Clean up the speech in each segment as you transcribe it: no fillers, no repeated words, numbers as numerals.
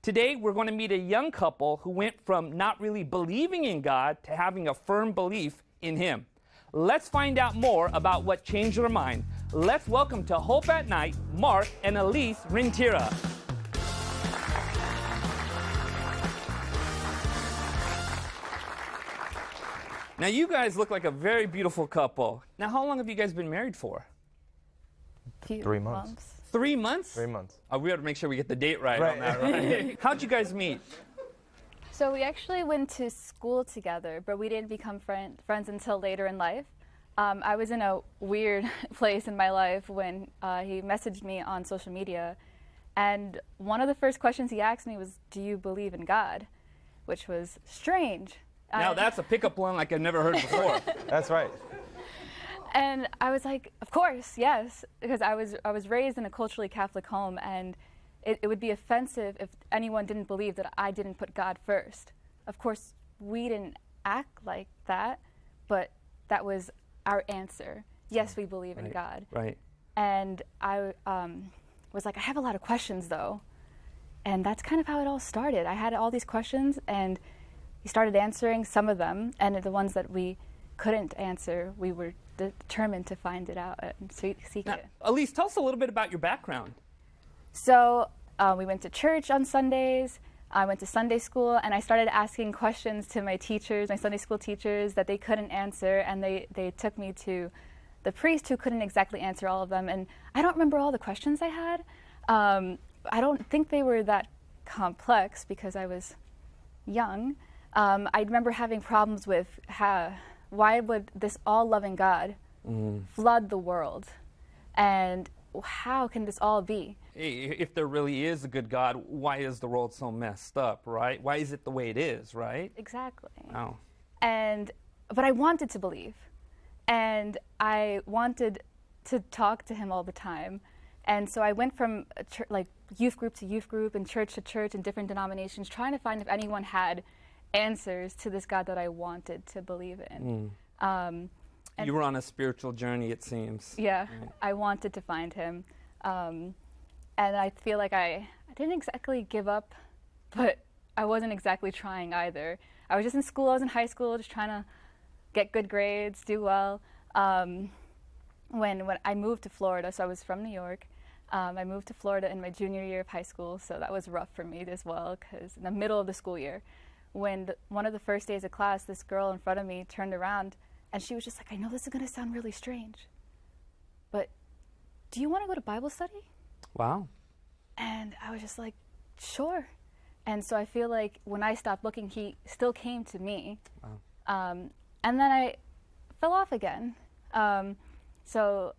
Today, we're going to meet a young couple who went from not really believing in God to having a firm belief in Him. Let's find out more about what changed their mind. Let's welcome to Hope at Night, Mark and Elise Rintira. Now, you guys look like a very beautiful couple. Now, how long have you guys been married for? 3 months. 3 months? 3 months. We have to make sure we get the date right on that, right? How'd you guys meet? So we actually went to school together, but we didn't become friends until later in life. I was in a weird place in my life when he messaged me on social media, and one of the first questions he asked me was, "Do you believe in God?" Which was strange. Now that's a pickup line like I've never heard before. That's right. And I was like, of course, yes, because I was raised in a culturally Catholic home, and it would be offensive if anyone didn't believe that I didn't put God first. Of course, we didn't act like that, but that was our answer. Yes, we believe in God. Right. And I was like, I have a lot of questions, though. And that's kind of how it all started. I had all these questions, and he started answering some of them, and the ones that we couldn't answer, we were determined to find it out and seek Now, it. Elise, tell us a little bit about your background. So we went to church on Sundays. I went to Sunday school, and I started asking questions to my teachers, my Sunday school teachers, that they couldn't answer, and they took me to the priest who couldn't exactly answer all of them. And I don't remember all the questions I had. I don't think they were that complex because I was young. I remember having problems with why would this all-loving God flood the world, and how can this all be? If there really is a good God, why is the world so messed up, right? Why is it the way it is, right? Exactly. Oh. But I wanted to believe, and I wanted to talk to him all the time. And so I went from youth group to youth group and church to church in different denominations, trying to find if anyone had answers to this God that I wanted to believe in. You were on a spiritual journey, it seems. Yeah, Right. I wanted to find him. And I feel like I didn't exactly give up, but I wasn't exactly trying either. I was just in school, I was in high school, just trying to get good grades, do well. When I moved to Florida, so I was from New York, I moved to Florida in my junior year of high school, so that was rough for me as well, because in the middle of the school year, when one of the first days of class, this girl in front of me turned around, and she was just like, I know this is going to sound really strange, but do you want to go to Bible study? Wow. And I was just like, sure. And so I feel like when I stopped looking, he still came to me. Wow. And then I fell off again. So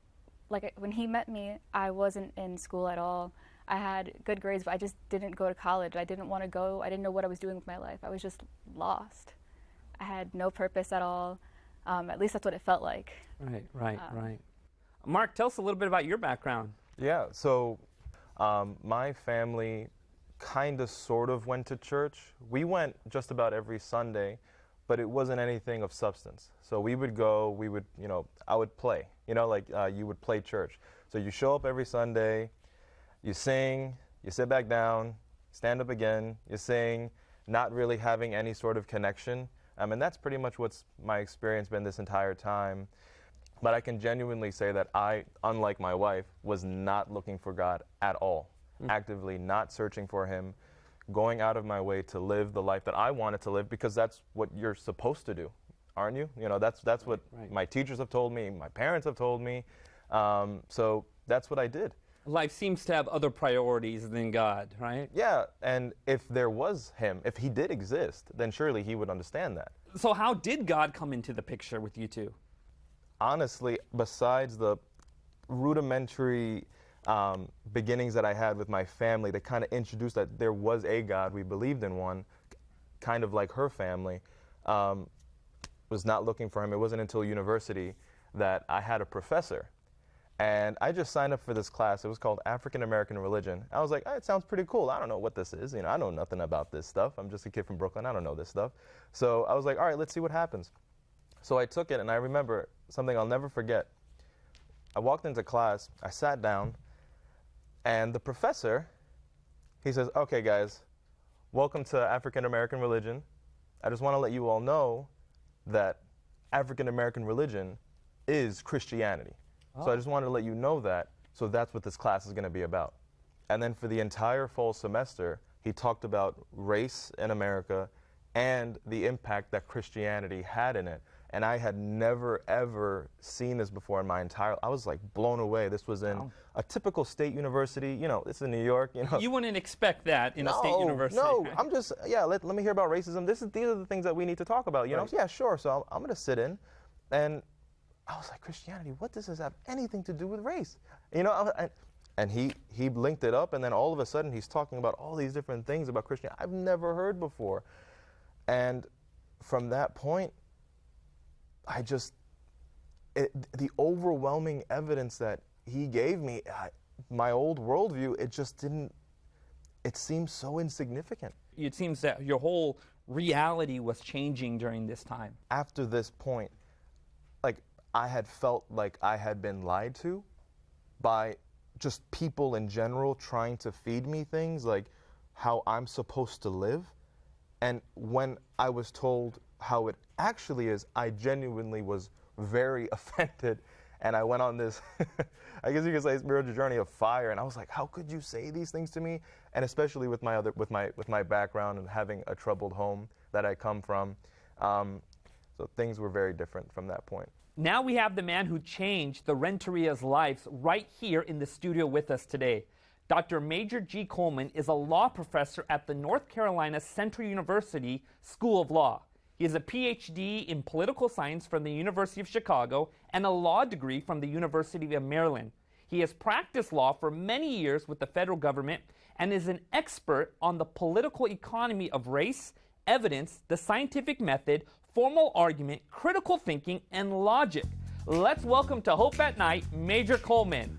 when he met me, I wasn't in school at all. I had good grades, but I just didn't go to college. I didn't want to go. I didn't know what I was doing with my life. I was just lost. I had no purpose at all. At least that's what it felt like. Right. Mark, tell us a little bit about your background. Yeah, so my family kind of sort of went to church. We went just about every Sunday, but it wasn't anything of substance. So we would go, I would play, you would play church. So you show up every Sunday, you sing, you sit back down, stand up again, you sing, not really having any sort of connection. And that's pretty much what's my experience been this entire time. But I can genuinely say that I, unlike my wife, was not looking for God at all, actively not searching for him, going out of my way to live the life that I wanted to live, because that's what you're supposed to do, aren't you? That's what my teachers have told me, my parents have told me. So that's what I did. Life seems to have other priorities than God, right? Yeah, and if there was him, if he did exist, then surely he would understand that. So how did God come into the picture with you two? Honestly, besides the rudimentary beginnings that I had with my family that kind of introduced that there was a God, we believed in one, kind of like her family, was not looking for him. It wasn't until university that I had a professor. And I just signed up for this class. It was called African American Religion. I was like, it sounds pretty cool. I don't know what this is. I know nothing about this stuff. I'm just a kid from Brooklyn. I don't know this stuff. So I was like, all right, let's see what happens. So I took it, and I remember something I'll never forget. I walked into class, I sat down, and the professor, he says, okay, guys, welcome to African American religion. I just want to let you all know that African American religion is Christianity. So I just wanted to let you know that. So that's what this class is going to be about. And then for the entire fall semester, he talked about race in America and the impact that Christianity had in it. And I had never, ever seen this before in my entire, I was like blown away. This was in a typical state university, you know, it's in New York, you know. You wouldn't expect that in a state university. No, I'm just, yeah, let me hear about racism. These are the things that we need to talk about, you know. Yeah, sure, so I'm gonna sit in. And I was like, Christianity, what does this have anything to do with race? You know, and he linked it up, and then all of a sudden he's talking about all these different things about Christianity I've never heard before. And from that point, the overwhelming evidence that he gave me, my old worldview, it seems so insignificant. It seems that your whole reality was changing during this time. After this point, like, I had felt like I had been lied to by just people in general trying to feed me things like how I'm supposed to live. And when I was told how it actually is, I genuinely was very offended, and I went on this, I guess you could say, spiritual journey of fire. And I was like, how could you say these things to me? And especially with my background and having a troubled home that I come from, so things were very different from that point. Now we have the man who changed the Renteria's lives right here in the studio with us today. Dr. Major G. Coleman is a law professor at the North Carolina Central University School of Law. He has a PhD in political science from the University of Chicago and a law degree from the University of Maryland. He has practiced law for many years with the federal government and is an expert on the political economy of race, evidence, the scientific method, formal argument, critical thinking, and logic. Let's welcome to Hope at Night, Major Coleman.